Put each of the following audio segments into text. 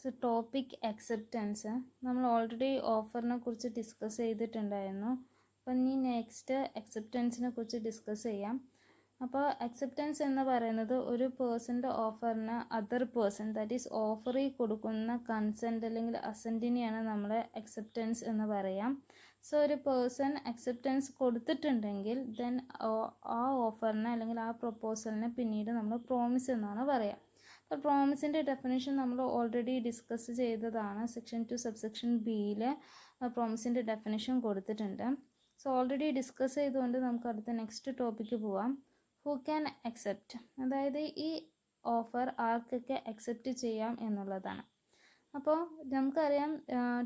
So topic acceptance നമ്മൾ already ഓഫറിനെ കുറിച്ച് discuss ചെയ്തിട്ടുണ്ടായിരുന്നു. അപ്പം ഇനി നെക്സ്റ്റ് അക്സെപ്റ്റൻസിനെ കുറിച്ച് ഡിസ്കസ് ചെയ്യാം. അപ്പോൾ അക്സെപ്റ്റൻസ് എന്ന് പറയുന്നത് ഒരു പേഴ്സൻ്റെ ഓഫറിന് അതർ പേഴ്സൺ ദാറ്റ് ഈസ് ഓഫറിൽ കൊടുക്കുന്ന കൺസെൻറ്റ് അല്ലെങ്കിൽ അസെൻറ്റിനെയാണ് നമ്മൾ അക്സെപ്റ്റൻസ് എന്ന് പറയാം. സോ ഒരു പേഴ്സൺ അക്സെപ്റ്റൻസ് കൊടുത്തിട്ടുണ്ടെങ്കിൽ ദെൻ ആ ഓഫറിനെ അല്ലെങ്കിൽ ആ പ്രൊപ്പോസലിനെ പിന്നീട് നമ്മൾ പ്രോമിസ് എന്നാണ് പറയുക. അപ്പോൾ പ്രോമിസിൻ്റെ ഡെഫിനേഷൻ നമ്മൾ ഓൾറെഡി ഡിസ്കസ് ചെയ്തതാണ്. സെക്ഷൻ 2 സബ്സെക്ഷൻ ബിയിൽ പ്രോമിസിൻ്റെ ഡെഫിനേഷൻ കൊടുത്തിട്ടുണ്ട്. സോ ഓൾറെഡി ഡിസ്കസ് ചെയ്തുകൊണ്ട് നമുക്ക് അടുത്ത നെക്സ്റ്റ് ടോപ്പിക്ക് പോവാം. ഹു ക്യാൻ അക്സെപ്റ്റ്, അതായത് ഈ ഓഫർ ആർക്കൊക്കെ അക്സെപ്റ്റ് ചെയ്യാം എന്നുള്ളതാണ്. അപ്പോൾ നമുക്കറിയാം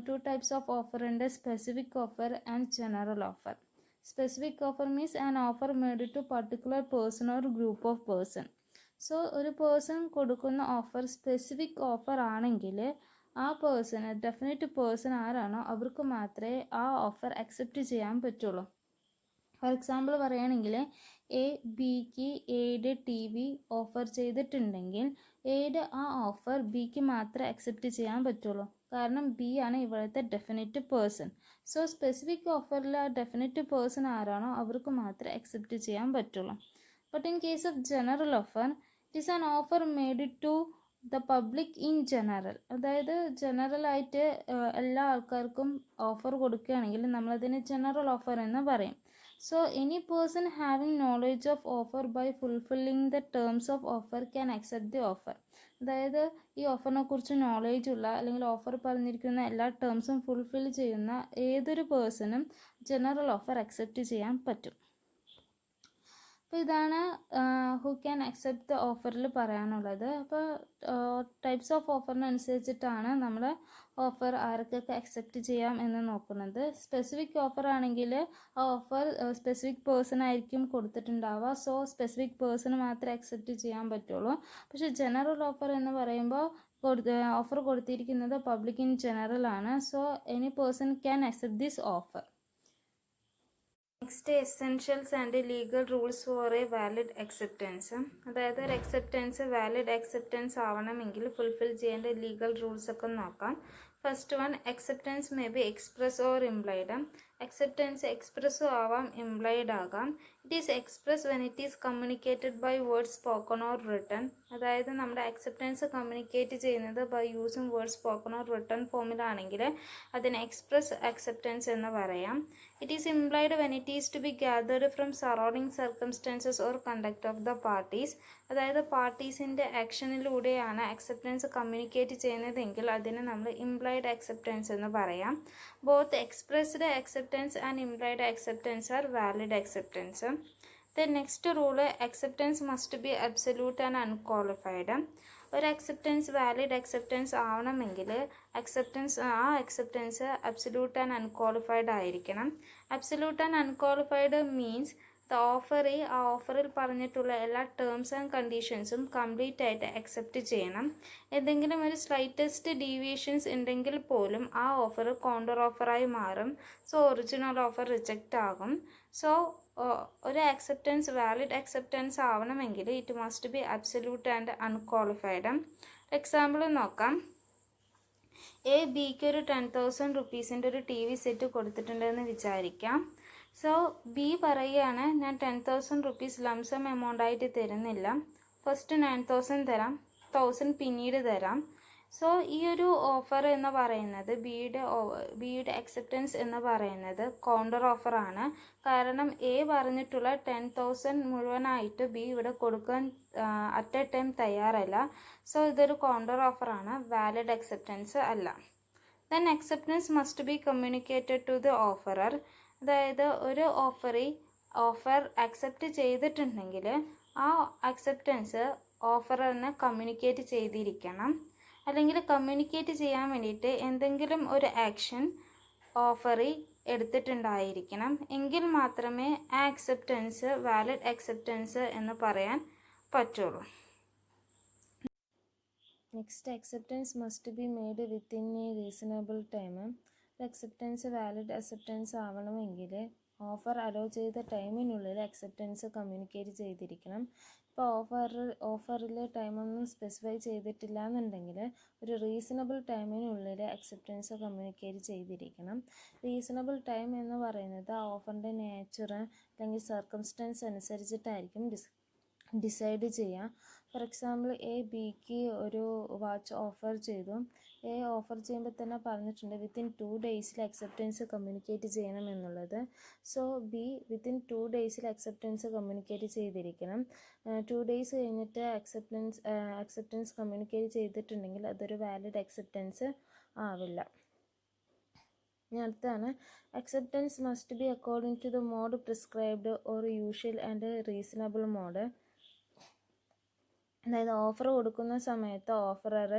2 ടൈപ്സ് ഓഫ് ഓഫർ ഉണ്ട്, specific offer and general offer. Specific offer means an offer made to particular person or group of person. So ഒരു പേഴ്സൺ കൊടുക്കുന്ന ഓഫർ സ്പെസിഫിക് ഓഫർ ആണെങ്കിൽ ആ പേഴ്സൺ ഡെഫിനറ്റ് പേഴ്സൺ ആരാണോ അവർക്ക് മാത്രമേ ആ ഓഫർ അക്സെപ്റ്റ് ചെയ്യാൻ പറ്റുള്ളൂ. ഫോർ എക്സാമ്പിൾ പറയുകയാണെങ്കിൽ എ ബിക്ക് എയുടെ TV ഓഫർ ചെയ്തിട്ടുണ്ടെങ്കിൽ എയുടെ ആ ഓഫർ ബിക്ക് മാത്രമേ അക്സെപ്റ്റ് ചെയ്യാൻ പറ്റുള്ളൂ, കാരണം ബി ആണ് ഇവിടുത്തെ ഡെഫിനറ്റ് പേഴ്സൺ. സോ സ്പെസിഫിക് ഓഫറിൽ ആ ഡെഫിനറ്റ് പേഴ്സൺ ആരാണോ അവർക്ക് മാത്രമേ അക്സെപ്റ്റ് ചെയ്യാൻ പറ്റുള്ളൂ. But in case of general offer it is an offer made to the public in general. അതായത് ജനറലായിട്ട് എല്ലാ ആൾക്കാർക്കും ഓഫർ കൊടുക്കുകയാണെങ്കിൽ നമ്മളതിന് ജനറൽ ഓഫർ എന്ന് പറയും. So any person having knowledge of offer by fulfilling the terms of offer can accept the offer. അതായത് ഈ ഓഫറിനെ കുറിച്ച് നോളേജ് ഉള്ള അല്ലെങ്കിൽ ഓഫർ പറഞ്ഞിരിക്കുന്ന എല്ലാ ടേംസും ഫുൾഫിൽ ചെയ്യുന്ന ഏതൊരു പേഴ്സണും ജനറൽ ഓഫർ അക്സെപ്റ്റ് ചെയ്യാൻ പറ്റും. അപ്പോൾ ഇതാണ് ഹു ക്യാൻ അക്സെപ്റ്റ് ദ ഓഫറിൽ പറയാനുള്ളത്. അപ്പോൾ ടൈപ്സ് ഓഫ് ഓഫറിനനുസരിച്ചിട്ടാണ് നമ്മൾ ഓഫർ ആർക്കൊക്കെ അക്സെപ്റ്റ് ചെയ്യാം എന്ന് നോക്കുന്നത്. സ്പെസിഫിക് ഓഫർ ആണെങ്കിൽ ആ ഓഫർ സ്പെസിഫിക് പേഴ്സൺ ആയിരിക്കും കൊടുത്തിട്ടുണ്ടാവുക. സോ സ്പെസിഫിക് പേഴ്സൺ മാത്രമേ അക്സെപ്റ്റ് ചെയ്യാൻ പറ്റുള്ളൂ. പക്ഷേ ജനറൽ ഓഫർ എന്ന് പറയുമ്പോൾ ഓഫർ കൊടുത്തിരിക്കുന്നത് പബ്ലിക് ഇൻ ജനറൽ ആണ്. So any person can accept this offer. Next essentials and legal rules for a valid acceptance. അതായത് ഒരു അക്സെപ്റ്റൻസ് വാലിഡ് അക്സെപ്റ്റൻസ് ആവണമെങ്കിൽ ഫുൾഫിൽ ചെയ്യേണ്ട ലീഗൽ റൂൾസ് ഒക്കെ നോക്കാം. First one, acceptance may be express or implied. Acceptance എക്സ്പ്രസ്സും ആവാം implied ആകാം. It is express when it is communicated by words spoken or written. അതായത് നമ്മുടെ അക്സെപ്റ്റൻസ് കമ്മ്യൂണിക്കേറ്റ് ചെയ്യുന്നത് by using words spoken or written ഫോമിലാണെങ്കിൽ അതിന് എക്സ്പ്രസ് അക്സെപ്റ്റൻസ് എന്ന് പറയാം. It is implied when it is to be gathered from surrounding circumstances or conduct of the parties. അതായത് പാർട്ടീസിൻ്റെ ആക്ഷനിലൂടെയാണ് acceptance communicate ചെയ്യുന്നതെങ്കിൽ അതിന് നമ്മൾ ഇംപ്ലൈഡ് അക്സെപ്റ്റൻസ് എന്ന് പറയാം. Both expressed acceptance and implied acceptance are valid acceptance. The next rule, acceptance must be absolute and unqualified. ഒരു acceptance valid acceptance ആവണമെങ്കിൽ acceptance absolute and unqualified ആയിരിക്കണം. അബ്സല്യൂട്ട് ആൻഡ് അൺക്വാളിഫൈഡ് മീൻസ് ആ ഓഫറിൽ പറഞ്ഞിട്ടുള്ള എല്ലാ terms and കണ്ടീഷൻസും complete ആയിട്ട് accept ചെയ്യണം. എന്തെങ്കിലും ഒരു സ്ലൈറ്റസ്റ്റ് ഡീവിയേഷൻസ് ഉണ്ടെങ്കിൽ പോലും ആ ഓഫർ കൗണ്ടർ ഓഫറായി മാറും. സോ ഒറിജിനൽ ഓഫർ റിജക്റ്റ് ആകും. സോ ഒരു അക്സെപ്റ്റൻസ് വാലിഡ് അക്സെപ്റ്റൻസ് ആവണമെങ്കിൽ it must be absolute and unqualified. Example നോക്കാം. എ ബിക്ക് ഒരു 10,000 റുപ്പീസിൻ്റെ ഒരു TV സെറ്റ് കൊടുത്തിട്ടുണ്ടെന്ന് വിചാരിക്കാം. സോ ബി പറയുകയാണ്, ഞാൻ 10,000 റുപ്പീസ് ലംസം എമൗണ്ട് ആയിട്ട് തരുന്നില്ല, ഫസ്റ്റ് 9,000 തരാം, 1,000 പിന്നീട് തരാം. സോ ഈ ഒരു ഓഫർ എന്ന് പറയുന്നത് ബിയുടെ അക്സെപ്റ്റൻസ് എന്ന് പറയുന്നത് കൗണ്ടർ ഓഫറാണ്. കാരണം എ പറഞ്ഞിട്ടുള്ള 10,000 മുഴുവനായിട്ട് ബി ഇവിടെ കൊടുക്കാൻ അറ്റ് എ ടൈം തയ്യാറല്ല. സോ ഇതൊരു കൗണ്ടർ ഓഫറാണ്, വാലിഡ് അക്സെപ്റ്റൻസ് അല്ല. Then acceptance must be communicated to the offeror. അതായത് ഒരു ഓഫർ അക്സെപ്റ്റ് ചെയ്തിട്ടുണ്ടെങ്കിൽ ആ അക്സെപ്റ്റൻസ് ഓഫറിന് കമ്മ്യൂണിക്കേറ്റ് ചെയ്തിരിക്കണം. അല്ലെങ്കിൽ കമ്മ്യൂണിക്കേറ്റ് ചെയ്യാൻ വേണ്ടിയിട്ട് എന്തെങ്കിലും ഒരു ആക്ഷൻ ഓഫറിൽ എടുത്തിട്ടുണ്ടായിരിക്കണം. എങ്കിൽ മാത്രമേ ആ അക്സെപ്റ്റൻസ് വാലിഡ് അക്സെപ്റ്റൻസ് എന്ന് പറയാൻ പറ്റുള്ളൂ. Next, acceptance must be made within A reasonable time. Acceptance valid acceptance ആവണമെങ്കിൽ ഓഫർ അലോ ചെയ്ത ടൈമിനുള്ളിൽ അക്സെപ്റ്റൻസ് കമ്മ്യൂണിക്കേറ്റ് ചെയ്തിരിക്കണം. ഇപ്പോൾ ഓഫറിൽ ടൈമൊന്നും സ്പെസിഫൈ ചെയ്തിട്ടില്ല എന്നുണ്ടെങ്കിൽ ഒരു റീസണബിൾ ടൈമിനുള്ളിൽ അക്സെപ്റ്റൻസ് കമ്മ്യൂണിക്കേറ്റ് ചെയ്തിരിക്കണം. റീസണബിൾ ടൈം എന്ന് പറയുന്നത് ആ ഓഫറിൻ്റെ നേച്ചർ അല്ലെങ്കിൽ സർക്കംസ്റ്റൻസ് അനുസരിച്ചിട്ടായിരിക്കും ഡിസൈഡ് ചെയ്യുക. ഫോർ എക്സാമ്പിൾ ബിക്ക് ഒരു വാച്ച് ഓഫർ ചെയ്തു. ഓഫർ ചെയ്യുമ്പോൾ തന്നെ പറഞ്ഞിട്ടുണ്ട് വിത്തിൻ 2 ഡേയ്സിൽ അക്സെപ്റ്റൻസ് കമ്മ്യൂണിക്കേറ്റ് ചെയ്യണം എന്നുള്ളത്. സോ ബി വിത്തിൻ 2 ഡേയ്സിൽ അക്സെപ്റ്റൻസ് കമ്മ്യൂണിക്കേറ്റ് ചെയ്തിരിക്കണം. 2 ഡേയ്സ് കഴിഞ്ഞിട്ട് അക്സെപ്റ്റൻസ് കമ്മ്യൂണിക്കേറ്റ് ചെയ്തിട്ടുണ്ടെങ്കിൽ അതൊരു വാലിഡ് അക്സെപ്റ്റൻസ് ആവില്ല. ഇനി അടുത്താണ് acceptance must be according to the mode prescribed or usual and reasonable mode. അതായത് ഓഫർ കൊടുക്കുന്ന സമയത്ത് ഓഫറർ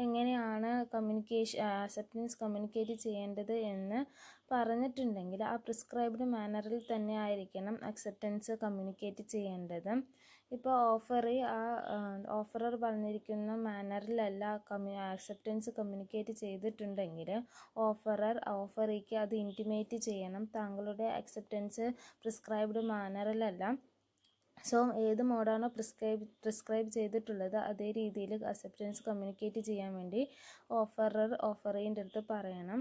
എങ്ങനെയാണ് അക്സെപ്റ്റൻസ് കമ്മ്യൂണിക്കേറ്റ് ചെയ്യേണ്ടത് എന്ന് പറഞ്ഞിട്ടുണ്ടെങ്കിൽ ആ പ്രിസ്ക്രൈബ്ഡ് മാനറിൽ തന്നെ ആയിരിക്കണം അക്സെപ്റ്റൻസ് കമ്മ്യൂണിക്കേറ്റ് ചെയ്യേണ്ടത്. ഇപ്പോൾ ഓഫറർ പറഞ്ഞിരിക്കുന്ന മാനറിലല്ല അക്സെപ്റ്റൻസ് കമ്മ്യൂണിക്കേറ്റ് ചെയ്തിട്ടുണ്ടെങ്കിൽ ഓഫറിക്ക് അത് ഇൻറ്റിമേറ്റ് ചെയ്യണം താങ്കളുടെ അക്സെപ്റ്റൻസ് പ്രിസ്ക്രൈബ്ഡ് മാനറിലല്ല. സോ ഏത് മോഡാണോ പ്രിസ്ക്രൈബ് ചെയ്തിട്ടുള്ളത് അതേ രീതിയിൽ അക്സെപ്റ്റൻസ് കമ്മ്യൂണിക്കേറ്റ് ചെയ്യാൻ വേണ്ടി ഓഫറിൻ്റെ അടുത്ത് പറയണം.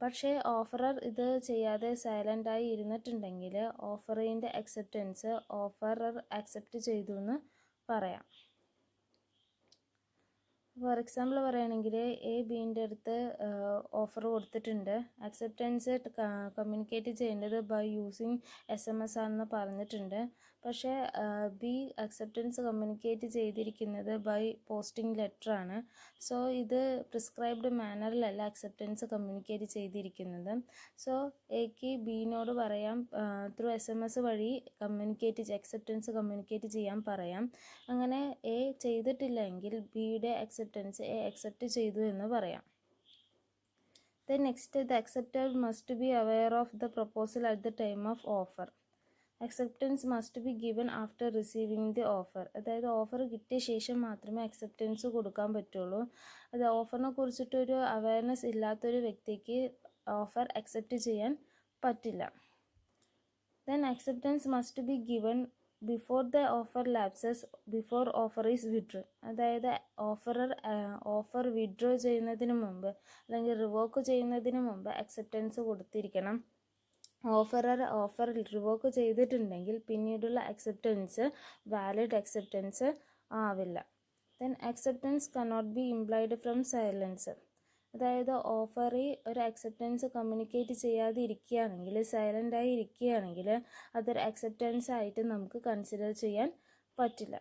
പക്ഷേ ഓഫറർ ഇത് ചെയ്യാതെ സൈലൻ്റായി ഇരുന്നിട്ടുണ്ടെങ്കിൽ ഓഫറിൻ്റെ അക്സെപ്റ്റൻസ് ഓഫറർ അക്സെപ്റ്റ് ചെയ്തു എന്ന് പറയാം. ഫോർ എക്സാമ്പിൾ പറയുകയാണെങ്കിൽ ബിൻ്റെ അടുത്ത് ഓഫർ കൊടുത്തിട്ടുണ്ട്. അക്സെപ്റ്റൻസ് കമ്മ്യൂണിക്കേറ്റ് ചെയ്യേണ്ടത് ബൈ യൂസിങ് SMS ആണെന്ന് പറഞ്ഞിട്ടുണ്ട്. പക്ഷേ ബി അക്സെപ്റ്റൻസ് കമ്മ്യൂണിക്കേറ്റ് ചെയ്തിരിക്കുന്നത് ബൈ പോസ്റ്റിംഗ് ലെറ്ററാണ്. സോ ഇത് പ്രിസ്ക്രൈബ്ഡ് മാനറിലല്ല അക്സെപ്റ്റൻസ് കമ്മ്യൂണിക്കേറ്റ് ചെയ്തിരിക്കുന്നത്. സോ എക്ക് ബിനോട് പറയാം ത്രൂ SMS വഴി അക്സെപ്റ്റൻസ് കമ്മ്യൂണിക്കേറ്റ് ചെയ്യാൻ പറയാം. അങ്ങനെ ചെയ്തിട്ടില്ലെങ്കിൽ ബിയുടെ അക്സെപ്റ്റൻസ് അക്സെപ്റ്റ് ചെയ്തു എന്ന് പറയാം. Then next, the acceptor must be aware of the proposal at the time of offer. Acceptance must be given after receiving the offer. അതായത് ഓഫർ കിട്ടിയ ശേഷം മാത്രമേ അക്സെപ്റ്റൻസ് കൊടുക്കാൻ പറ്റുള്ളൂ. അത് ഓഫറിനെ കുറിച്ചിട്ടൊരു അവയർനെസ് ഇല്ലാത്തൊരു വ്യക്തിക്ക് ഓഫർ അക്സെപ്റ്റ് ചെയ്യാൻ പറ്റില്ല. Then acceptance must be given before the offer lapses before offer is withdraw. അതായത് ഓഫർ വിഡ്രോ ചെയ്യുന്നതിന് മുമ്പ് അല്ലെങ്കിൽ റിവോക്ക് ചെയ്യുന്നതിന് മുമ്പ് അക്സെപ്റ്റൻസ് കൊടുത്തിരിക്കണം. ഓഫർ റിവോക്ക് ചെയ്തിട്ടുണ്ടെങ്കിൽ പിന്നീടുള്ള അക്സെപ്റ്റൻസ് വാലിഡ് അക്സെപ്റ്റൻസ് ആവില്ല. Then acceptance cannot be implied from silence. അതായത് ഓഫറിൽ ഒരു അക്സെപ്റ്റൻസ് കമ്മ്യൂണിക്കേറ്റ് ചെയ്യാതെ ഇരിക്കുകയാണെങ്കിൽ സൈലൻ്റായി ഇരിക്കുകയാണെങ്കിൽ അതൊരു അക്സെപ്റ്റൻസ് ആയിട്ട് നമുക്ക് കൺസിഡർ ചെയ്യാൻ പറ്റില്ല.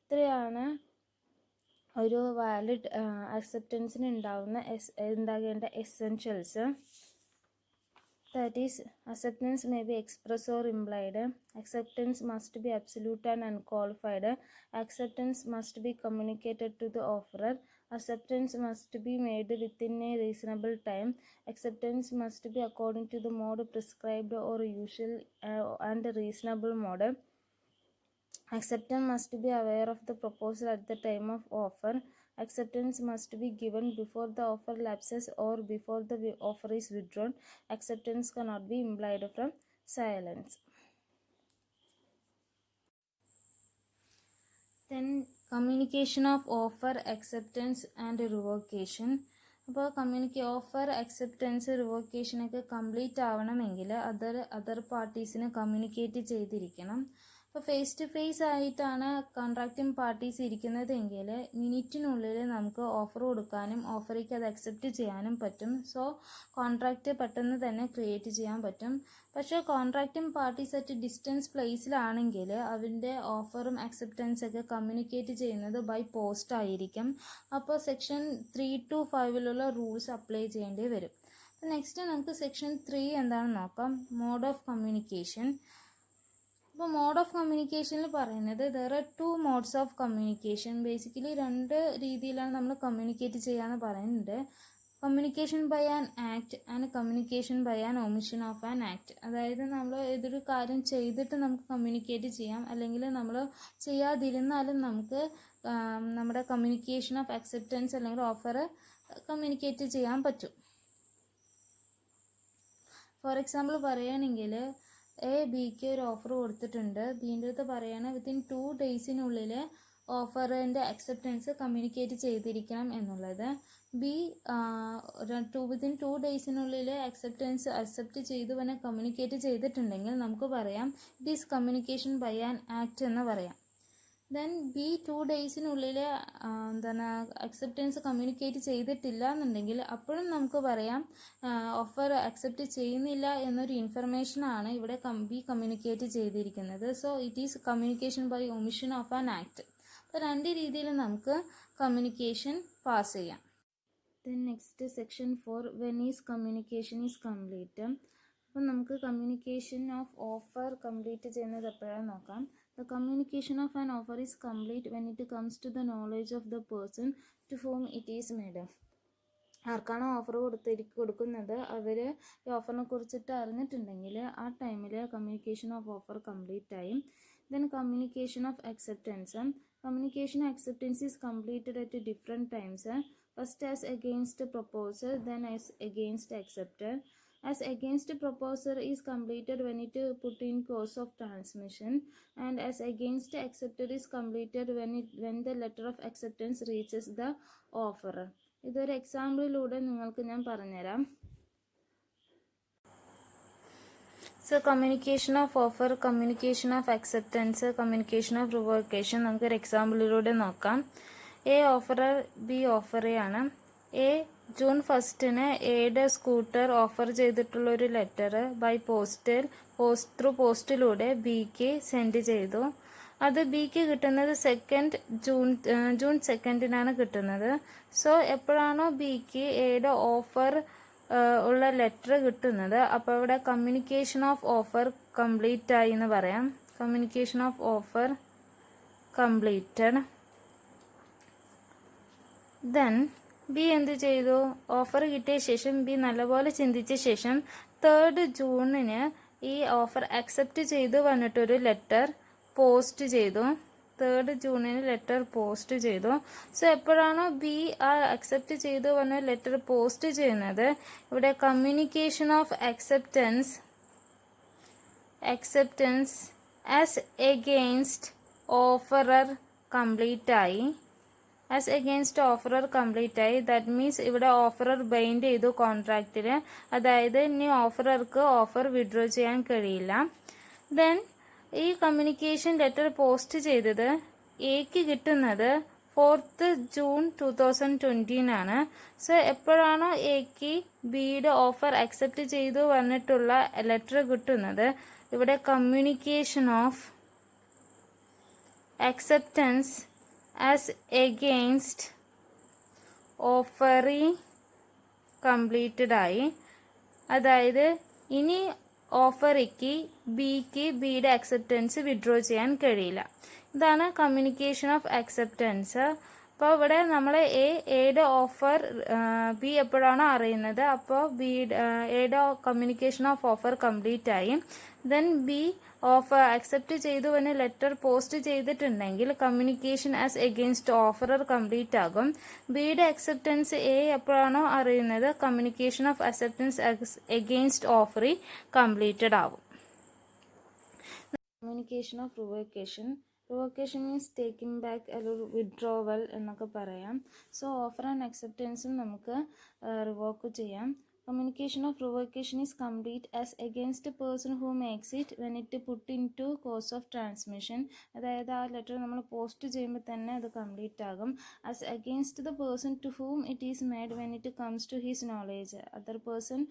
ഇത്രയാണ് ഒരു വാലിഡ് അക്സെപ്റ്റൻസിന് ഉണ്ടാകേണ്ട essentials. That is, acceptance may be expressed or implied. Acceptance must be absolute and unqualified. Acceptance must be communicated to the offerer. Acceptance must be made within a reasonable time. Acceptance must be according to the mode prescribed or usual and reasonable mode. Acceptance must be aware of the proposal at the time of offer. Acceptance must be given before the offer lapses or before the offer is withdrawn. Acceptance cannot be implied from silence. Then communication of offer, acceptance and revocation. അപ്പോൾ offer acceptance റിവോക്കേഷനൊക്കെ complete ആവണമെങ്കിൽ other പാർട്ടീസിന് communicate ചെയ്തിരിക്കണം. അപ്പോൾ face to face ആയിട്ടാണ് contracting parties ഇരിക്കുന്നതെങ്കിൽ മിനിറ്റിനുള്ളിൽ നമുക്ക് offer കൊടുക്കാനും ഓഫറിക്ക് അത് accept ചെയ്യാനും പറ്റും. സോ കോൺട്രാക്റ്റ് പെട്ടെന്ന് തന്നെ ക്രിയേറ്റ് ചെയ്യാൻ പറ്റും. പക്ഷേ കോൺട്രാക്റ്റിംഗ് പാർട്ടീസ് അറ്റ് ഡിസ്റ്റൻസ് പ്ലേസിലാണെങ്കിൽ അവരുടെ ഓഫറും അക്സെപ്റ്റൻസൊക്കെ കമ്മ്യൂണിക്കേറ്റ് ചെയ്യുന്നത് ബൈ പോസ്റ്റ് ആയിരിക്കും. അപ്പോൾ സെക്ഷൻ 3 to 5 റൂൾസ് അപ്ലൈ ചെയ്യേണ്ടി വരും. നെക്സ്റ്റ് നമുക്ക് സെക്ഷൻ 3 എന്താണെന്ന് നോക്കാം. Mode of communication. അപ്പോൾ മോഡ് ഓഫ് കമ്മ്യൂണിക്കേഷനിൽ പറയുന്നത് there are 2 modes of communication. Basically 2 രീതിയിലാണ് നമ്മൾ കമ്മ്യൂണിക്കേറ്റ് ചെയ്യാന്ന് പറയുന്നുണ്ട്. Communication by an act and communication by an omission of an act. അതായത് നമ്മൾ ഏതൊരു കാര്യം ചെയ്തിട്ട് നമുക്ക് കമ്മ്യൂണിക്കേറ്റ് ചെയ്യാം, അല്ലെങ്കിൽ നമ്മൾ ചെയ്യാതിരുന്നാലും നമുക്ക് നമ്മുടെ കമ്മ്യൂണിക്കേഷൻ ഓഫ് അക്സെപ്റ്റൻസ് അല്ലെങ്കിൽ ഓഫർ കമ്മ്യൂണിക്കേറ്റ് ചെയ്യാൻ പറ്റും. ഫോർ എക്സാമ്പിൾ പറയുകയാണെങ്കിൽ ബിക്ക് ഒരു ഓഫർ കൊടുത്തിട്ടുണ്ട്. ബീൻ്റെ അടുത്ത് പറയാണ് വിത്തിൻ 2 ഡേയ്സിനുള്ളിൽ ഓഫറിൻ്റെ അക്സെപ്റ്റൻസ് കമ്മ്യൂണിക്കേറ്റ് ചെയ്തിരിക്കണം എന്നുള്ളത്. ബി വിത്തിൻ 2 ഡേയ്സിനുള്ളിൽ അക്സെപ്റ്റ് ചെയ്തു പിന്നെ കമ്മ്യൂണിക്കേറ്റ് ചെയ്തിട്ടുണ്ടെങ്കിൽ നമുക്ക് പറയാം it is communication by an act എന്ന് പറയാം. ദെൻ ബി 2 ഡേയ്സിനുള്ളിൽ അക്സെപ്റ്റൻസ് കമ്മ്യൂണിക്കേറ്റ് ചെയ്തിട്ടില്ല എന്നുണ്ടെങ്കിൽ അപ്പോഴും നമുക്ക് പറയാം ഓഫർ അക്സെപ്റ്റ് ചെയ്യുന്നില്ല എന്നൊരു ഇൻഫർമേഷനാണ് ഇവിടെ ബി കമ്മ്യൂണിക്കേറ്റ് ചെയ്തിരിക്കുന്നത്. So it is communication by omission of an act. അപ്പോൾ 2 രീതിയിൽ നമുക്ക് കമ്മ്യൂണിക്കേഷൻ പാസ് ചെയ്യാം. Then next section 4 when is communication is complete. അപ്പം നമുക്ക് കമ്മ്യൂണിക്കേഷൻ ഓഫ് ഓഫർ കംപ്ലീറ്റ് ചെയ്യുന്നത് എപ്പോഴാണ് നോക്കാം. The communication of an offer is complete when it comes to the knowledge of the person to whom it is made. ആർക്കാണോ offer കൊടുക്കുന്നത് അവർ ഈ ഓഫറിനെ കുറിച്ചിട്ട് അറിഞ്ഞിട്ടുണ്ടെങ്കിൽ ആ ടൈമിൽ കമ്മ്യൂണിക്കേഷൻ ഓഫ് ഓഫർ കംപ്ലീറ്റ് ആയി. Then communication of acceptance. Communication acceptance is completed at different times. First as against proposer, then as against acceptor. As against proposer is completed when it put in course of transmission, and as against acceptor is completed when the letter of acceptance reaches the offerer. ഇതൊരു എക്സാമ്പിളിലൂടെ നിങ്ങൾക്ക് ഞാൻ പറഞ്ഞുതരാം. So communication of offer, communication of acceptance, communication of revocation നമുക്കൊരു എക്സാമ്പിളിലൂടെ നോക്കാം. A offerer, B ഓഫറെയാണ്. A June 1 എയുടെ scooter offer ചെയ്തിട്ടുള്ളൊരു ലെറ്റർ ബൈ പോസ്റ്റിലൂടെ ബിക്ക് സെൻഡ് ചെയ്തു. അത് ബിക്ക് കിട്ടുന്നത് ജൂൺ 2 കിട്ടുന്നത്. സോ എപ്പോഴാണോ ബിക്ക് എയുടെ ഓഫർ ഉള്ള ലെറ്റർ കിട്ടുന്നത് അപ്പോൾ ഇവിടെ കമ്മ്യൂണിക്കേഷൻ ഓഫ് ഓഫർ കംപ്ലീറ്റ് ആയി എന്ന് പറയാം. Communication of offer completed. Then B എന്ത് ചെയ്തു, ഓഫർ കിട്ടിയ ശേഷം ബി നല്ലപോലെ ചിന്തിച്ച ശേഷം 3 ജൂണിന് ഈ ഓഫർ അക്സെപ്റ്റ് ചെയ്തു വന്നിട്ടൊരു ലെറ്റർ പോസ്റ്റ് ചെയ്തു. 3 ജൂണിന് ലെറ്റർ പോസ്റ്റ് ചെയ്തു. സോ എപ്പോഴാണോ ബി ആ അക്സെപ്റ്റ് ചെയ്തു വന്ന ലെറ്റർ പോസ്റ്റ് ചെയ്യുന്നത് ഇവിടെ communication of acceptance as against offerer complete ആയി. ആസ് എഗെയിൻസ്റ്റ് ഓഫറർ കംപ്ലീറ്റ് ആയി. ദാറ്റ് മീൻസ് ഇവിടെ ഓഫറർ ബൈൻഡ് ചെയ്തു കോൺട്രാക്റ്റിൽ. അതായത് ഇനി ഓഫറർക്ക് ഓഫർ വിഡ്രോ ചെയ്യാൻ കഴിയില്ല. ദെൻ ഈ കമ്മ്യൂണിക്കേഷൻ ലെറ്റർ പോസ്റ്റ് ചെയ്തത് എക്ക് കിട്ടുന്നത് 4th ജൂൺ 2020 സോ എപ്പോഴാണോ എക്ക് ബിയുടെ ഓഫർ അക്സെപ്റ്റ് ചെയ്തു വന്നിട്ടുള്ള ലെറ്റർ കിട്ടുന്നത് ഇവിടെ communication of acceptance as against offeree completed ആയി. അതായത് ഇനി ഓഫറിക്ക് ബിയുടെ അക്സെപ്റ്റൻസ് വിഡ്രോ ചെയ്യാൻ കഴിയില്ല. ഇതാണ് കമ്മ്യൂണിക്കേഷൻ ഓഫ് അക്സെപ്റ്റൻസ്. അപ്പോൾ ഇവിടെ നമ്മൾ എയുടെ ഓഫർ ബി എപ്പോഴാണോ അറിയുന്നത് അപ്പോൾ എയുടെ കമ്മ്യൂണിക്കേഷൻ ഓഫ് ഓഫർ കംപ്ലീറ്റ് ആയി. ദെൻ ബി ഓഫർ അക്സെപ്റ്റ് ചെയ്തു എന്ന് ലെറ്റർ പോസ്റ്റ് ചെയ്തിട്ടുണ്ടെങ്കിൽ communication as against offerer complete ആകും. ബിയുടെ അക്സെപ്റ്റൻസ് എ എപ്പോഴാണോ അറിയുന്നത് communication of acceptance against offeree completed ആവും. Communication of revocation. Revocation means taking back അല്ലെങ്കിൽ വിഡ്രോവൽ എന്നൊക്കെ പറയാം. സോ ഓഫർ ആൻഡ് അക്സെപ്റ്റൻസും നമുക്ക് റിവോക്ക് ചെയ്യാം. Communication of revocation is complete as against a person who makes it when it put into course of transmission. അതായത് ആ letter നമ്മൾ post ചെയ്യുമ്പോൾ തന്നെ അത് കംപ്ലീറ്റ് ആകും. as against the person to whom it is made when it comes to his knowledge. Other person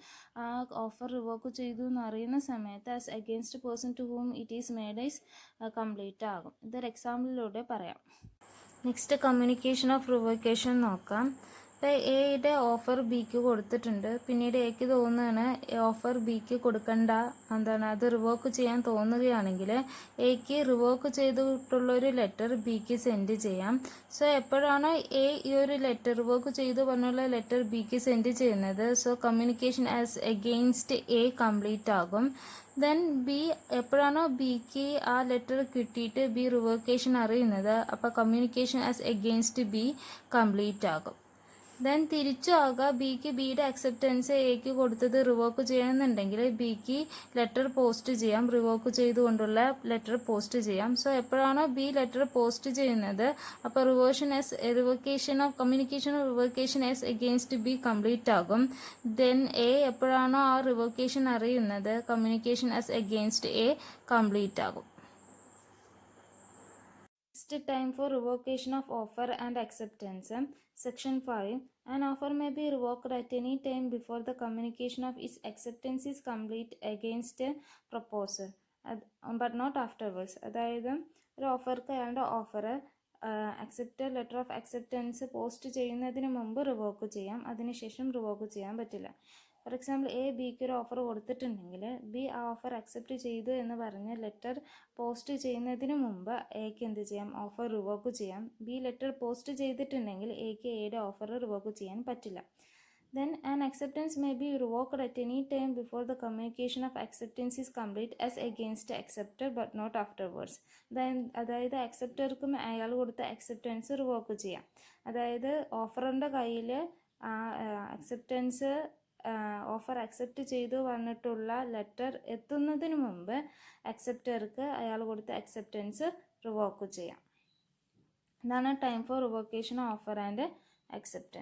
ആ offer revoke ചെയ്തു എന്ന് അറിയുന്ന സമയത്ത് as against person to whom it is made is complete ആകും. ഇതൊരു എക്സാമ്പിളിലൂടെ പറയാം. നെക്സ്റ്റ് കമ്മ്യൂണിക്കേഷൻ ഓഫ് റിവോക്കേഷൻ നോക്കാം. അപ്പോൾ എയുടെ ഓഫർ ബിക്ക് കൊടുത്തിട്ടുണ്ട്. പിന്നീട് എക്ക് തോന്നുകയാണ് ഓഫർ ബിക്ക് കൊടുക്കണ്ട, അത് റിവോക്ക് ചെയ്യാൻ തോന്നുകയാണെങ്കിൽ എക്ക് റിവോക്ക് ചെയ്തിട്ടുള്ളൊരു ലെറ്റർ ബിക്ക് സെൻഡ് ചെയ്യാം. സോ എപ്പോഴാണോ എ ഈ ഒരു ലെറ്റർ റിവോക്ക് ചെയ്തു പറഞ്ഞുള്ള ലെറ്റർ ബിക്ക് സെൻഡ് ചെയ്യുന്നത് so communication as against A complete ആകും. ദെൻ ബി എപ്പോഴാണോ ബിക്ക് ആ ലെറ്റർ കിട്ടിയിട്ട് ബി റിവോക്കേഷൻ അറിയുന്നത് അപ്പോൾ communication as against B complete ആകും. ദെൻ തിരിച്ചാകുക ബിക്ക് ബിയുടെ അക്സെപ്റ്റൻസ് എക്ക് കൊടുത്തത് റിവോക്ക് ചെയ്യണമെന്നുണ്ടെങ്കിൽ ബിക്ക് ലെറ്റർ പോസ്റ്റ് ചെയ്യാം, റിവോക്ക് ചെയ്തുകൊണ്ടുള്ള ലെറ്റർ പോസ്റ്റ് ചെയ്യാം. സോ എപ്പോഴാണോ ബി ലെറ്റർ പോസ്റ്റ് ചെയ്യുന്നത് അപ്പോൾ revocation of communication of revocation S against B complete ആകും. ദെൻ എ എപ്പോഴാണോ ആ റിവോക്കേഷൻ അറിയുന്നത് communication S against A complete ആകും. Next, time for revocation of offer and acceptance. Section 5. An offer may be revoked at any time before the communication of its acceptance is complete against a proposer, but not afterwards. അതായത് ഒരു ഓഫർക്ക് അയാളുടെ offer letter of acceptance post ചെയ്യുന്നതിന് മുമ്പ് revoke ചെയ്യാം, അതിനുശേഷം revoke ചെയ്യാൻ പറ്റില്ല. For example A ബിക്ക് ഒരു ഓഫർ കൊടുത്തിട്ടുണ്ടെങ്കിൽ ബി ആ ഓഫർ അക്സെപ്റ്റ് ചെയ്തു എന്ന് പറഞ്ഞ് ലെറ്റർ പോസ്റ്റ് ചെയ്യുന്നതിന് മുമ്പ് എക്ക് എന്ത് ചെയ്യാം, ഓഫർ റിവോക്ക് ചെയ്യാം. ബി ലെറ്റർ പോസ്റ്റ് ചെയ്തിട്ടുണ്ടെങ്കിൽ എക്ക് എയുടെ ഓഫർ റിവോക്ക് ചെയ്യാൻ പറ്റില്ല. Then an acceptance may be revoked at any time before the communication of acceptance is complete as against the acceptor but not afterwards. അതായത് അക്സെപ്റ്റർക്കും അയാൾ കൊടുത്ത അക്സെപ്റ്റൻസ് റിവോക്ക് ചെയ്യാം. അതായത് ഓഫറിൻ്റെ കയ്യിൽ ഓഫർ അക്സെപ്റ്റ് ചെയ്തു വന്നിട്ടുള്ള ലെറ്റർ എത്തുന്നതിന് മുമ്പ് അക്സെപ്റ്റർക്ക് അയാൾ കൊടുത്ത അക്സെപ്റ്റൻസ് റിവോക്ക് ചെയ്യാം. ഇതാണ് time for revocation offer and acceptance.